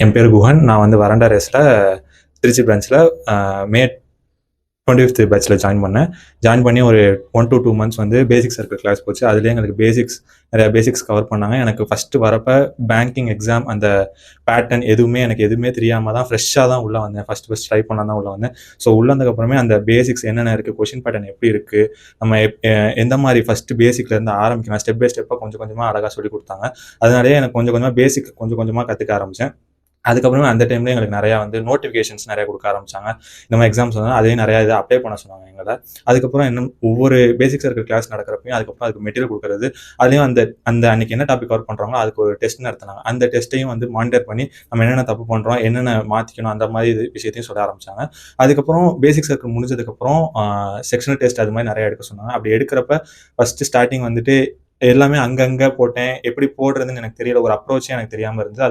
என் பேர் குஹன். நான் வந்து வராண்டா ரேஸில் திருச்சி பிரான்ச்சில் மே 25th பேட்சில் ஜாயின் பண்ணேன். ஜாயின் பண்ணி ஒரு 1 to 2 months வந்து பேசிக் சர்க்கிள் கிளாஸ் போச்சு. அதுலேயே எங்களுக்கு நிறையா பேசிக்ஸ் கவர் பண்ணாங்க. எனக்கு ஃபஸ்ட்டு வரப்போ பேங்கிங் எக்ஸாம் அந்த பேட்டர்ன் எனக்கு எதுவுமே தெரியாமல் தான் ஃப்ரெஷ்ஷாக தான் உள்ளே வந்தேன். ஃபஸ்ட்டு ட்ரை பண்ண தான் உள்ளே வந்தேன். ஸோ உள்ளே வந்ததுக்கப்புறமே அந்த பேசிக்ஸ் என்னென்ன இருக்குது, கொஷின் பேட்டர்ன் எப்படி இருக்குது, நம்ம எந்த மாதிரி ஃபஸ்ட்டு பேசிக்லேருந்து ஆரம்பிக்கலாம், ஸ்டெப் பை ஸ்டெப்பாக கொஞ்சம் கொஞ்சமாக அழகாக சொல்லிக் கொடுத்தாங்க. அதனாலேயே எனக்கு கொஞ்சம் கொஞ்சமாக பேசிக் கொஞ்சம் கொஞ்சமாக கற்றுக்க ஆரம்பித்தேன். அதுக்கப்புறமே அந்த டைம்ல எங்களுக்கு நிறையா வந்து நோட்டிஃபிகேஷன்ஸ் நிறையா கொடுக்க ஆரம்பிச்சாங்க. இந்த மாதிரி எக்ஸாம்ஸ் வந்து அதையும் நிறையா இதை அப்ளை பண்ண சொன்னாங்க எங்களை. அதுக்கப்புறம் இன்னும் ஒவ்வொரு பேசிக்ஸ் இருக்கிற கிளாஸ் நடக்கிறப்பையும் அதுக்கப்புறம் அதுக்கு மெட்டீரியல் கொடுக்குறது, அதுலேயும் அந்த அந்த அன்னைக்கு என்ன டாபிக் கவர் பண்ணுறாங்களோ அதுக்கு ஒரு டெஸ்ட் நடத்தினாங்க. அந்த டெஸ்ட்டையும் வந்து மானிட்டர் பண்ணி நம்ம என்னென்ன தப்பு பண்ணுறோம், என்னென்ன மாற்றிக்கணும், அந்த மாதிரி விஷயத்தையும் சொல்ல ஆரம்பிச்சாங்க. அதுக்கப்புறம் பேசிக் சர்க்கிள் முடிஞ்சதுக்கப்புறம் செக்ஷனல் டெஸ்ட் அது மாதிரி நிறையா எடுக்க சொன்னாங்க. அப்படி எடுக்கிறப்ப ஃபஸ்ட்டு ஸ்டார்டிங் வந்துட்டு எல்லாமே அங்கங்கே போட்டேன். எப்படி போடுறதுன்னு எனக்கு தெரியல. ஒரு அப்ரோச்சே எனக்கு தெரியாமல் இருந்தது.